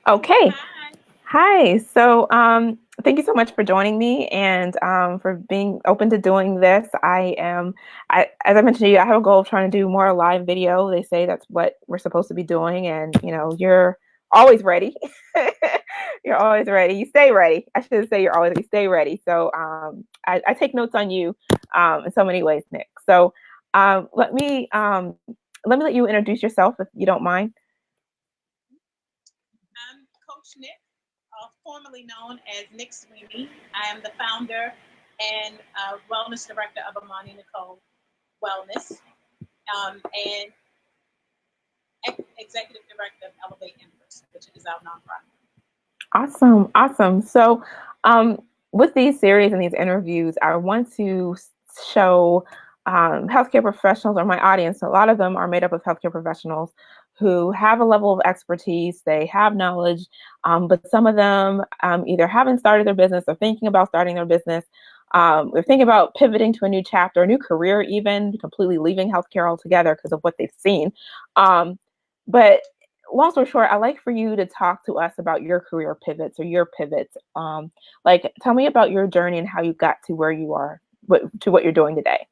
Okay. Hi. Hi. Thank you so much for joining me and for being open to doing this. As I mentioned to you, I have a goal of trying to do more live video. They say that's what we're supposed to be doing, and you're always ready. You're always ready. You stay ready. I should say you stay ready. I take notes on you in so many ways, Nick. Um, let me um, let me let you introduce yourself if you don't mind. I'm Coach Nick, formerly known as Nick Sweeney. I am the founder and wellness director of Amani Nicole Wellness and executive director of Elevate Embers, which is our nonprofit. Awesome, awesome. With these series and these interviews, I want to show healthcare professionals or my audience. A lot of them are made up of healthcare professionals who have a level of expertise, they have knowledge, but some of them either haven't started their business or thinking about starting their business. They're thinking about pivoting to a new chapter, a new career, even completely leaving healthcare altogether because of what they've seen. Um, but long story short, I'd like for you to talk to us about your career pivots or your pivots. Like, tell me about your journey and how you got to where you are, to what you're doing today.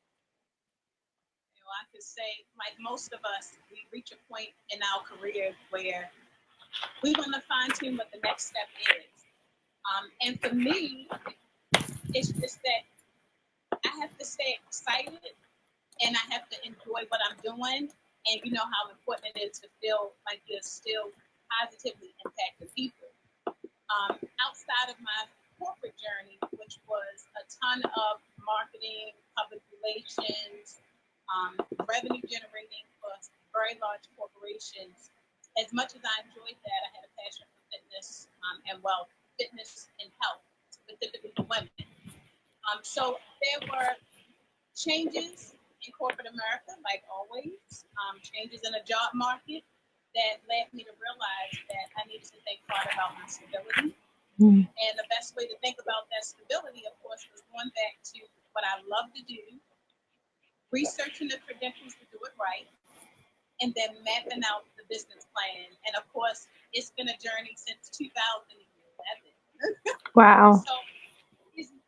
I could say, like most of us, we reach a point in our career where we want to fine tune what the next step is. And for me, it's just that I have to stay excited and I have to enjoy what I'm doing. And you know how important it is to feel like you're still positively impacting people. Outside of my corporate journey, which was a ton of marketing, public relations, revenue generating for very large corporations, as much as I enjoyed that, I had a passion for fitness and well, fitness and health, specifically for women. So there were changes in corporate America, like always, changes in the job market that led me to realize that I needed to think hard about my stability. Mm. And the best way to think about that stability, of course, was going back to what I love to do, researching the credentials to do it right, and then mapping out the business plan. And of course, it's been a journey since 2011. Wow. So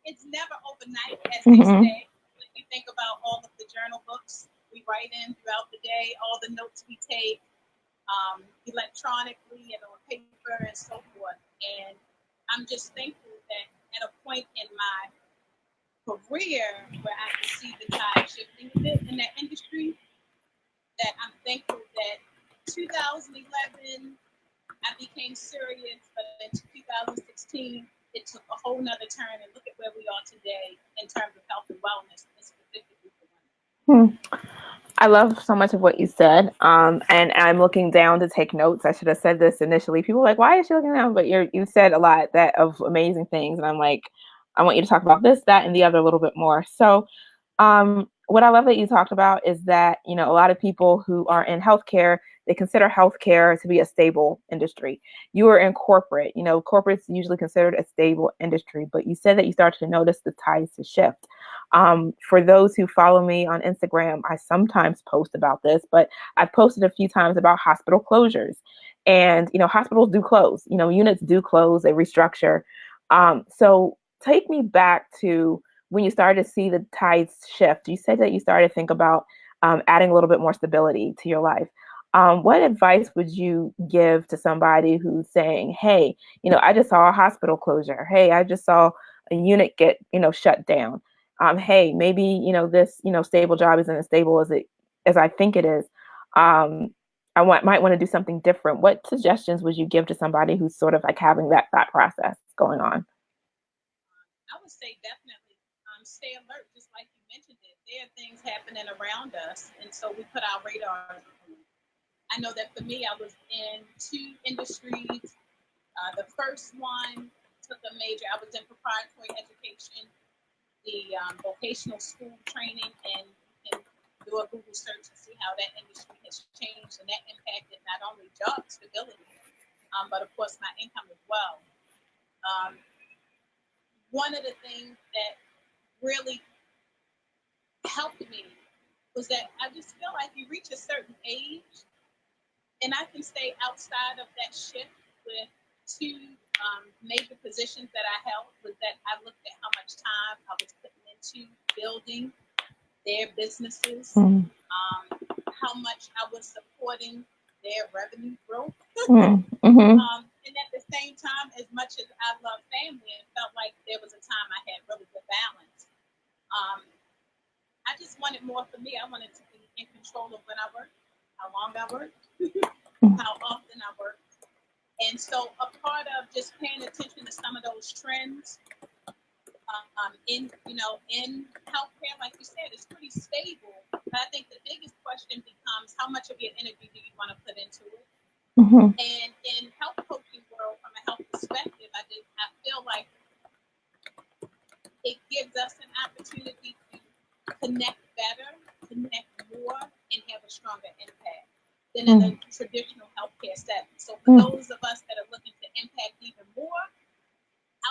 it's never overnight, as they Hmm. say. When you think about all of the journal books we write in throughout the day, all the notes we take electronically and on paper and so forth. And I'm just thankful that at a point in my career where I can see the tide shifting a bit in that industry, that I'm thankful that 2011 I became serious, but in 2016 it took a whole nother turn, and look at where we are today in terms of health and wellness, specifically for women. Hmm. I love so much of what you said. And I'm looking down to take notes. I should have said this initially. People are like, why is she looking down? But you said a lot that of amazing things. And I'm like, I want you to talk about this, that, and the other a little bit more. What I love that you talked about is that, a lot of people who are in healthcare, they consider healthcare to be a stable industry. You are in corporate, corporate's usually considered a stable industry, but you said that you started to notice the tides to shift. For those who follow me on Instagram, I sometimes post about this, but I've posted a few times about hospital closures. And, hospitals do close, units do close, they restructure. So take me back to when you started to see the tides shift. You said that you started to think about adding a little bit more stability to your life. What advice would you give to somebody who's saying, hey, I just saw a hospital closure. Hey, I just saw a unit get, shut down. Hey, maybe, this, stable job isn't as stable as I think it is. Um, might want to do something different. What suggestions would you give to somebody who's sort of like having that thought process going on? I would say definitely stay alert, just like you mentioned it. There are things happening around us, and so we put our radars on. I know that for me, I was in two industries. The first one took a major, I was in preparatory education, the vocational school training, and you can do a Google search and see how that industry has changed, and that impacted not only job stability, but of course my income as well. Um, One of the things that really helped me was that I just feel like you reach a certain age, and I can stay outside of that shift with two major positions that I held was that I looked at how much time I was putting into building their businesses, how much I was supporting their revenue growth. And at the same time, as much as I love family, it felt like there was a time I had really good balance. I just wanted more for me. I wanted to be in control of when I worked, how long I worked, how often I worked. And so a part of just paying attention to some of those trends in healthcare, like you said, it's pretty stable. But I think the biggest question becomes how much of your energy do you want to put into it? And in health coaching world, from a health perspective, I feel like it gives us an opportunity to connect better, connect more, and have a stronger impact than in the traditional healthcare setting. So for those of us that are looking to impact even more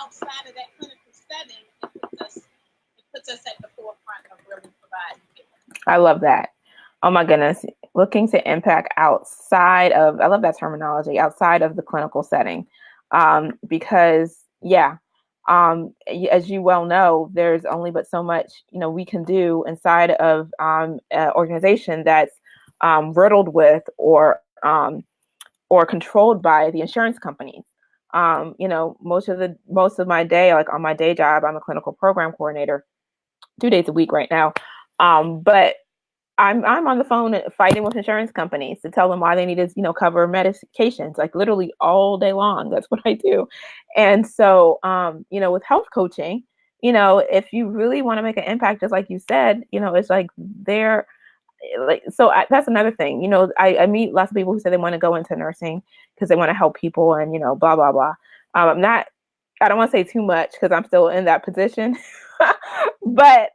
outside of that clinical setting, it puts us at the forefront of really providing care. I love that. Oh my goodness. Looking to impact outside of, I love that terminology, outside of the clinical setting. Because as you well know, there's only but so much, we can do inside of an organization that's riddled with or controlled by the insurance companies. Most of my day, like on my day job, I'm a clinical program coordinator, 2 days a week right now. But I'm on the phone fighting with insurance companies to tell them why they need to, cover medications, like literally all day long. That's what I do. And so, with health coaching, if you really want to make an impact, just like you said, it's like that's another thing. I meet lots of people who say they want to go into nursing because they want to help people and, blah, blah, blah. I don't want to say too much because I'm still in that position, but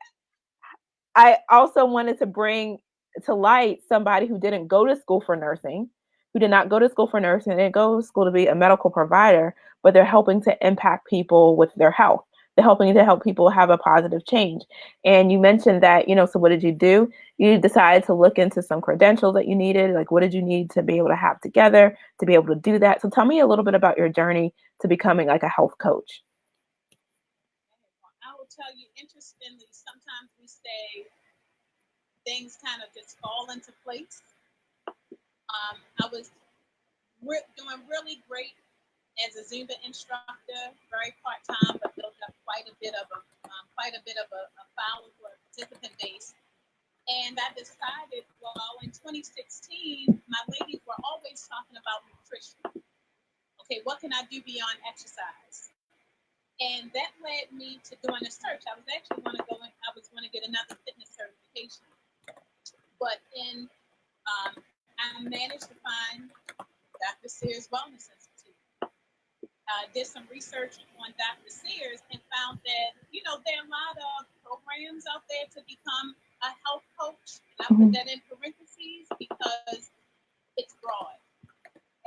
I also wanted to bring to light somebody who didn't go to school for nursing, who did not go to school for nursing, they didn't go to school to be a medical provider, but they're helping to impact people with their health. They're helping to help people have a positive change. And you mentioned that, so what did you do? You decided to look into some credentials that you needed. Like, what did you need to be able to have together to be able to do that? So tell me a little bit about your journey to becoming like a health coach. I will tell you, interestingly, sometimes we say things kind of just fall into place. I was doing really great as a Zumba instructor, very part-time, but built up quite a bit of a follower participant base. And I decided, well, in 2016, my ladies were always talking about nutrition. Okay, what can I do beyond exercise? And that led me to doing a search. I was actually going to get another fitness certification. But I managed to find Dr. Sears Wellness Institute. Did some research on Dr. Sears and found that, there are a lot of programs out there to become a health coach. And I put that in parentheses because it's broad,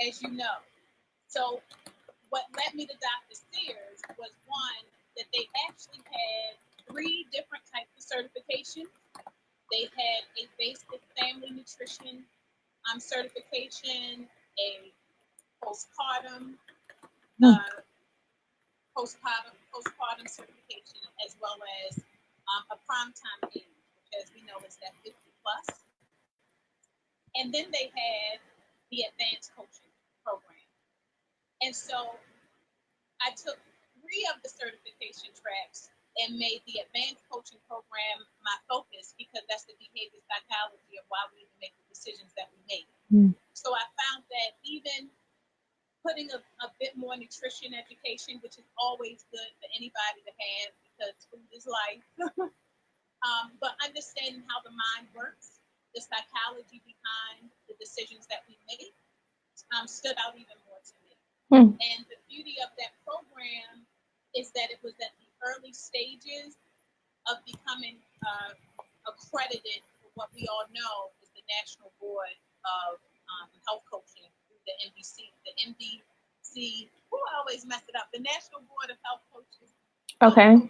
as you know. So what led me to Dr. Sears was one, that they actually had 3 different types of certifications. They had a basic family nutrition certification, a postpartum certification, as well as a primetime age, which, as we know, is that 50 plus. And then they had the advanced coaching program. And so I took 3 of the certification tracks and made the advanced coaching program my focus, because that's the behavior psychology of why we even make the decisions that we make. So I found that even putting a bit more nutrition education, which is always good for anybody to have because food is life, but understanding how the mind works, the psychology behind the decisions that we make, stood out even more to me. And the beauty of that program is that it was at the early stages of becoming accredited for what we all know is the National Board of Health Coaching, the NBC. The NBC, I always mess it up, the National Board of Health Coaches. Okay.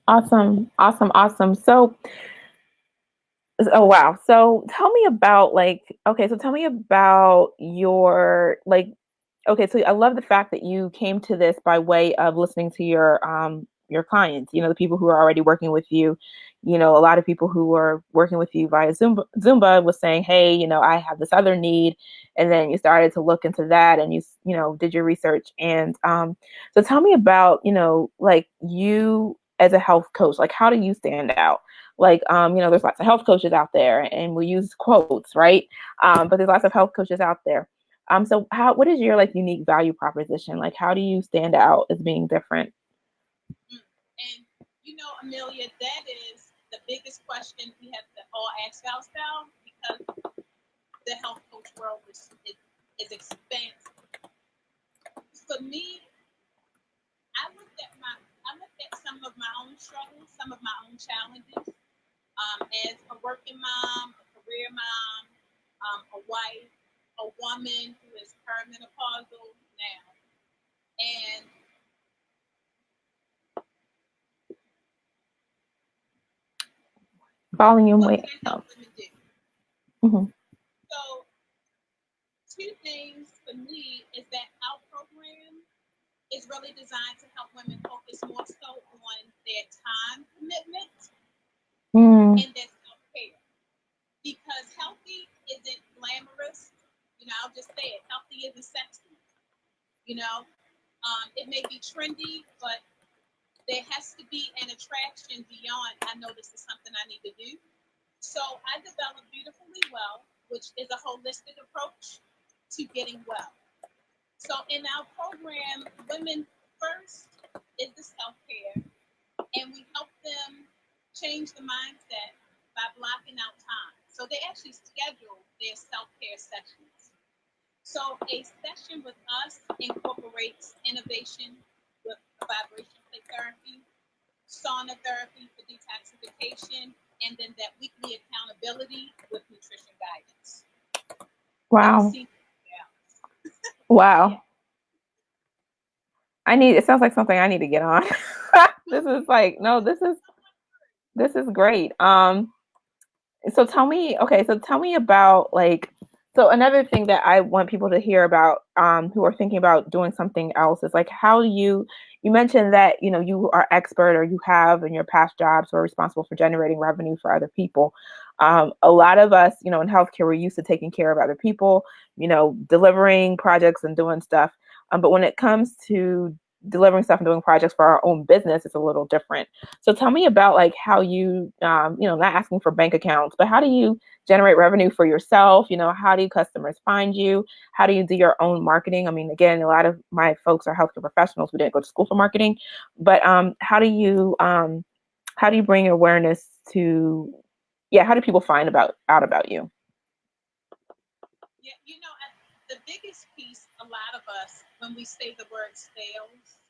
Awesome. So, oh wow. So tell me about your, okay, so I love the fact that you came to this by way of listening to your clients, the people who are already working with you. A lot of people who are working with you via Zumba was saying, hey, I have this other need. And then you started to look into that and you did your research. And so tell me about, like you as a health coach, like how do you stand out? Like, there's lots of health coaches out there and we use quotes, right? But there's lots of health coaches out there. So what is your like unique value proposition? Like how do you stand out as being different? And Amelia, that is the biggest question we have to all ask ourselves because the health coach world is expansive. For me, I looked at some of my own struggles, some of my own challenges, as a working mom, a career mom, a wife, a woman who is perimenopausal now. And Volume what way can I help up. women do? Mm-hmm. So, two things for me is that our program is really designed to help women focus more so on their time commitment Mm. and their self-care. Because healthy isn't glamorous. I'll just say it. Healthy isn't sexy. It may be trendy, but there has to be an attraction beyond, I know this is something I need to do. So I developed Beautifully Well, which is a holistic approach to getting well. So in our program, Women First is the self-care, and we help them change the mindset by blocking out time. So they actually schedule their self-care sessions. So a session with us incorporates innovation with vibration plate therapy, sauna therapy for detoxification, and then that weekly accountability with nutrition guidance. Never Wow. seen anything else. Wow. Yeah. It sounds like something I need to get on. This is like, no, this is great. So tell me about like, so another thing that I want people to hear about, who are thinking about doing something else is like, how do you mentioned that, you are expert or you have in your past jobs were responsible for generating revenue for other people. A lot of us, in healthcare, we're used to taking care of other people, delivering projects and doing stuff. But when it comes to delivering stuff and doing projects for our own business, it's a little different. So tell me about like how you, not asking for bank accounts, but how do you generate revenue for yourself? How do customers find you? How do you do your own marketing? I mean, again, a lot of my folks are healthcare professionals who didn't go to school for marketing, but how do you bring awareness to, yeah, how do people find out about you? Yeah, the biggest piece, a lot of us, when we say the word sales,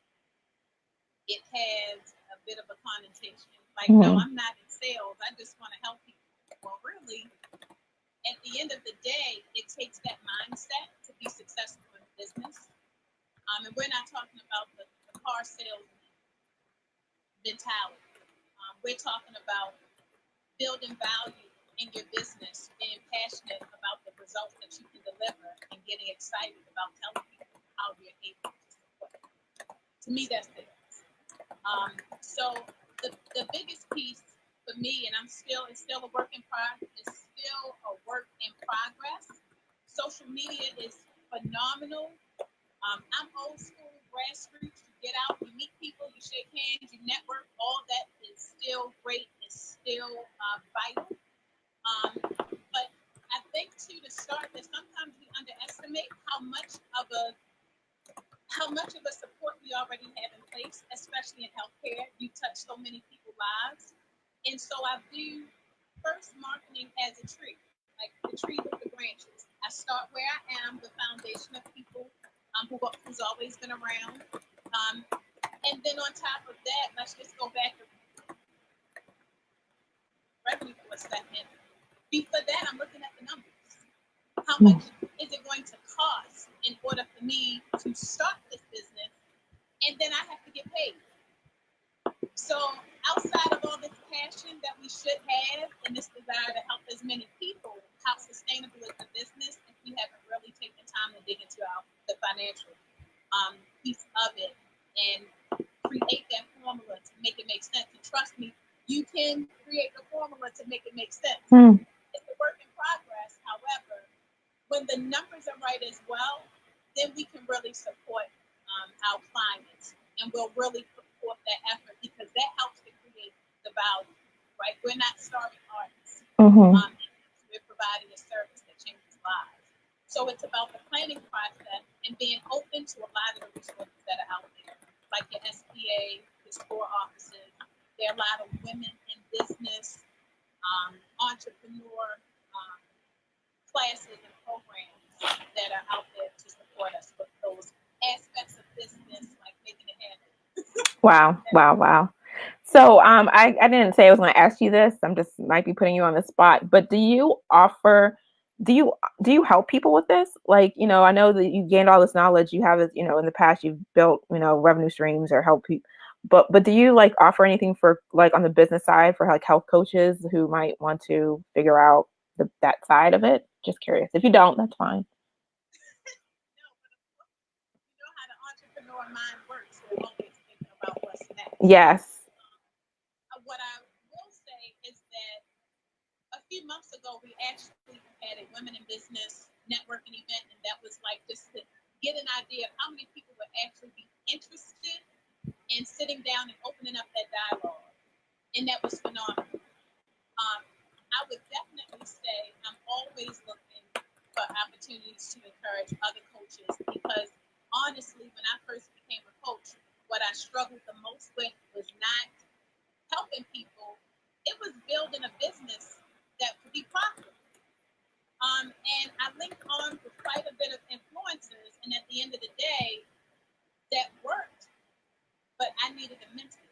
it has a bit of a connotation. Like, no, Mm-hmm. I'm not in sales. I just want to help people. Well, really, at the end of the day, it takes that mindset to be successful in business. And we're not talking about the car sales mentality. We're talking about building value in your business, being passionate about the results that you can deliver, and getting excited about telling people how you're able to support them. To me, that's it. So the biggest piece for me, and it's still a work in progress. It's still a work in progress. Social media is phenomenal. I'm old school, grassroots. You get out, you meet people, you shake hands, you network. All that is still great. It's still vital. But I think too, to start, that sometimes we underestimate how much of a support we already have in place, especially in healthcare. You touch so many people's lives. And so I view first marketing as a tree, like the tree with the branches. I start where I am, the foundation of people who's always been around. And then on top of that, let's just go back to revenue for a second. Before that, I'm looking at the numbers. How much is it going to cost in order for me to start this business? And then I have to get paid. So outside of all this passion that we should have and this desire to help as many people, how sustainable is the business if we haven't really taken time to dig into the financial piece of it and create that formula to make it make sense. And trust me, you can create the formula to make it make sense. It's a work in progress. However, when the numbers are right as well, then we can really support our clients, and we'll really put forth that effort because that helps to create the value, right? We're not starving artists. We're providing a service that changes lives. So it's about the planning process and being open to a lot of the resources that are out there, like your SPA, your store offices. There are a lot of women in business, entrepreneur classes and programs that are out there to support us with those aspects of business, like making it happen. Wow. So I didn't say I was going to ask you this. I'm just might be putting you on the spot. But do you help people with this? Like, I know that you gained all this knowledge. You have, in the past you've built, revenue streams or help people. But do you like offer anything for like on the business side for like health coaches who might want to figure out that side of it? Just curious. If you don't, that's fine. No, but of course, you know how the entrepreneur mind works. We're always thinking about what's next. Yes. What I will say is that a few months ago, we actually had a women in business networking event, and that was like just to get an idea of how many people would actually be interested in sitting down and opening up that dialogue, and that was phenomenal. I would definitely say I'm always looking for opportunities to encourage other coaches because honestly, when I first became a coach, what I struggled the most with was not helping people. It was building a business that could be profitable. And I linked on with quite a bit of influencers, and at the end of the day, that worked, but I needed a mentor.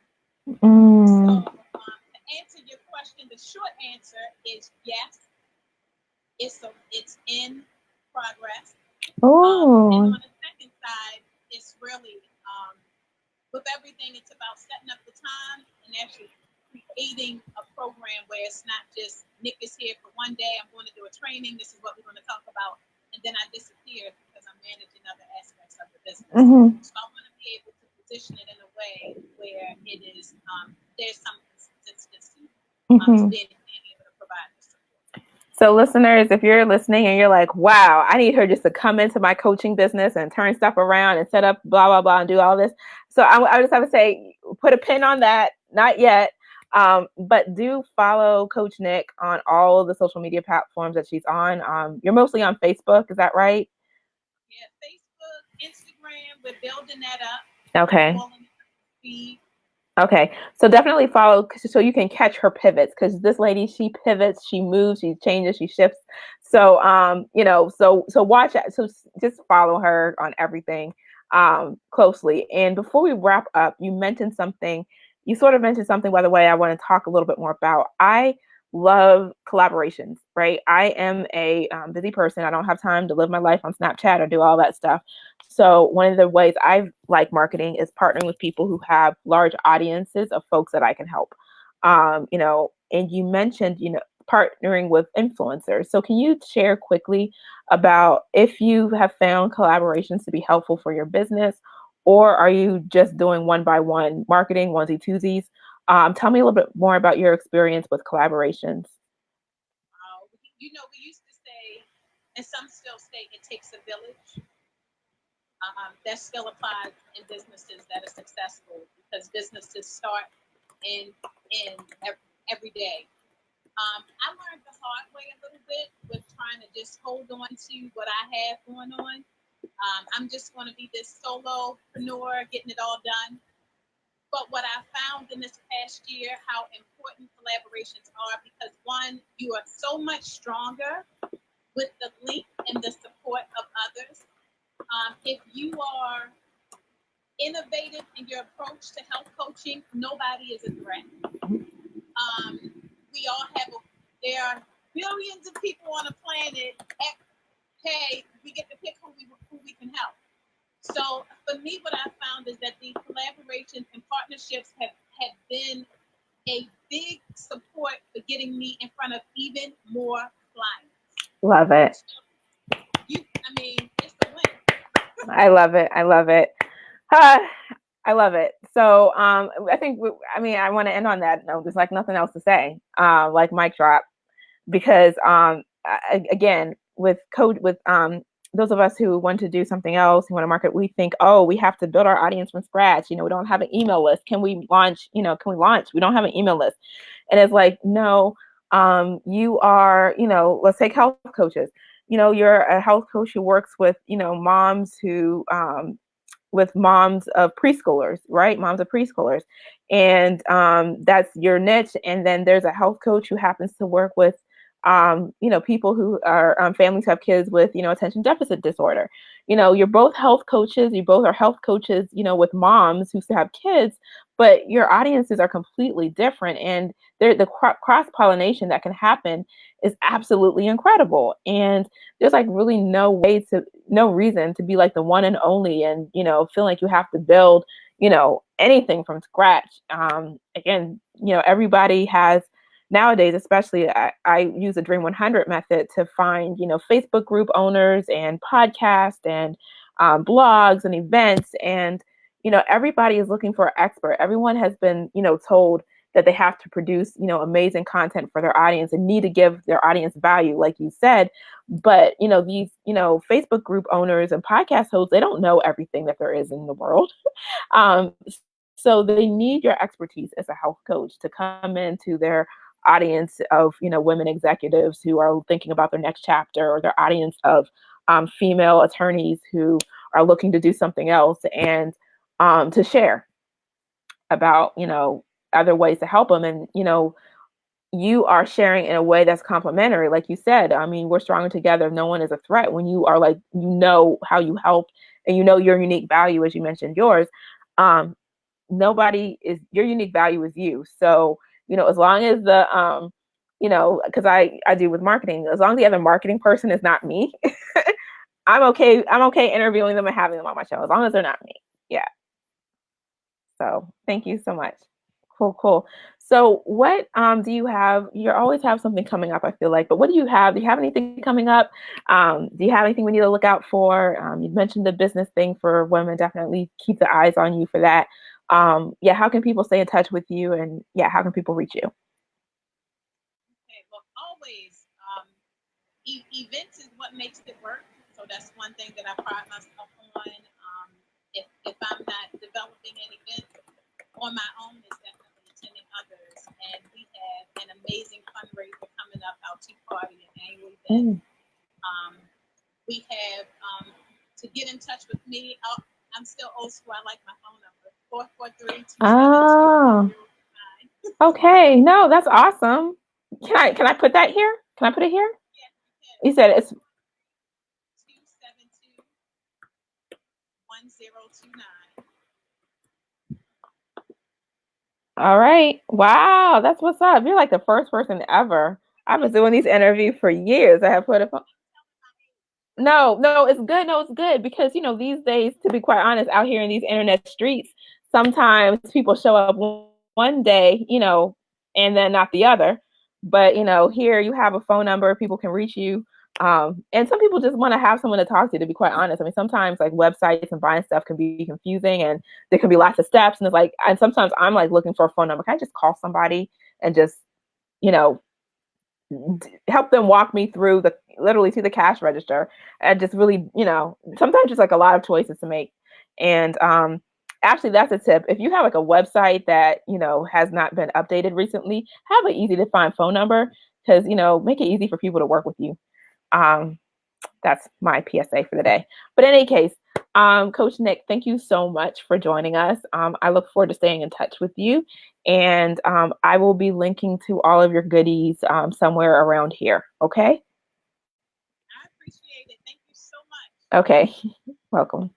So to answer your question, the short answer is yes. It's in progress. And on the second side, it's really with everything. It's about setting up the time and actually creating a program where it's not just Nick is here for one day. I'm going to do a training. This is what we're going to talk about, and then I disappear because I'm managing other aspects of the business. So I want to be able to position it in a way where it is there's some consistency to being able to provide this support. So listeners, if you're listening and you're like, wow, I need her just to come into my coaching business and turn stuff around and set up blah, blah, blah, and do all this. So I just have to say, put a pin on that. Not yet. But do follow Coach Nick on all of the social media platforms that she's on. You're mostly on Facebook. Is that right? Yeah, Facebook, Instagram, we're building that up. Okay. Okay, so definitely follow so you can catch her pivots because this lady, she pivots, she moves, she changes, she shifts. So so watch it. So just follow her on everything closely. And before we wrap up, you sort of mentioned something, by the way, I want to talk a little bit more about. I love collaborations, right? I am a busy person. I don't have time to live my life on Snapchat or do all that stuff. So one of the ways I like marketing is partnering with people who have large audiences of folks that I can help. And you mentioned, partnering with influencers. So can you share quickly about if you have found collaborations to be helpful for your business, or are you just doing one by one marketing, onesie twosies? Tell me a little bit more about your experience with collaborations. We used to say, and some still say, it takes a village. That still applies in businesses that are successful because businesses start in every day. I learned the hard way a little bit with trying to just hold on to what I have going on. I'm just going to be this solopreneur getting it all done. But what I found in this past year, how important collaborations are, because one, you are so much stronger with the link and the support of others. If you are innovative in your approach to health coaching, nobody is a threat. There are billions of people on the planet. Hey, we get to pick who we can help. So for me, what I found is that the collaborations and partnerships have been a big support for getting me in front of even more clients. Love it. It's a win. I love it. I love it. Ah, I love it. So I think I mean I want to end on that note. There's like nothing else to say. Like mic drop because again with code with those of us who want to do something else, who want to market, we think, oh, we have to build our audience from scratch. We don't have an email list. Can we launch? Can we launch? We don't have an email list. And it's like, no, you are, let's take health coaches. You're a health coach who works with, moms who with moms of preschoolers, right? Moms of preschoolers. And that's your niche. And then there's a health coach who happens to work with, people who are families who have kids with, attention deficit disorder. You're both health coaches. You both are health coaches, with moms who still have kids, but your audiences are completely different. And the cross pollination that can happen is absolutely incredible. And there's like really no reason to be like the one and only and, feel like you have to build, anything from scratch. Again, everybody has nowadays, especially I use the Dream 100 method to find, Facebook group owners and podcasts and blogs and events. And, everybody is looking for an expert. Everyone has been, told that they have to produce, amazing content for their audience and need to give their audience value, like you said. But, these, Facebook group owners and podcast hosts, they don't know everything that there is in the world. Um, so they need your expertise as a health coach to come into their audience of, women executives who are thinking about their next chapter, or their audience of female attorneys who are looking to do something else, and to share about, other ways to help them. And, you are sharing in a way that's complementary. Like you said, I mean, we're stronger together. No one is a threat when you are like, how you help and your unique value, as you mentioned yours. Nobody is your unique value is you. So, as long as because I do with marketing, as long as the other marketing person is not me, I'm okay. I'm okay interviewing them and having them on my show as long as they're not me. Yeah. So thank you so much. Cool, cool. So what do you have? You always have something coming up, I feel like, but what do you have? Do you have anything coming up? Do you have anything we need to look out for? You mentioned the business thing for women. Definitely keep the eyes on you for that. Yeah, how can people stay in touch with you? And yeah, how can people reach you? Okay, well, always events is what makes it work. So that's one thing that I pride myself on. If I'm not developing an event on my own, it's definitely attending others. And we have an amazing fundraiser coming up, our Tea Party, an annual event. We have to get in touch with me. I'm still old school. I like my phone number 443-272. Oh, okay. No, that's awesome. Can I put that here? Can I put it here? Yeah, You said it's 272-1029. all right. Wow, that's what's up. You're like the first person ever. I've been doing these interviews for years. I have put it. No, no, it's good. No, it's good because these days, to be quite honest, out here in these internet streets, sometimes people show up one day, and then not the other. But here you have a phone number, people can reach you. And some people just want to have someone to talk to be quite honest. I mean, sometimes like websites and buying stuff can be confusing, and there can be lots of steps. And it's like, and sometimes I'm like looking for a phone number. Can I just call somebody and just, you know, help them walk me through literally to the cash register, and just really, sometimes just like a lot of choices to make. And actually, that's a tip. If you have like a website that has not been updated recently, have an easy to find phone number, because make it easy for people to work with you. um that's my PSA for the day. But in any case, Coach Nick, thank you so much for joining us. I look forward to staying in touch with you. And I will be linking to all of your goodies somewhere around here. Okay? I appreciate it. Thank you so much. Okay. Welcome.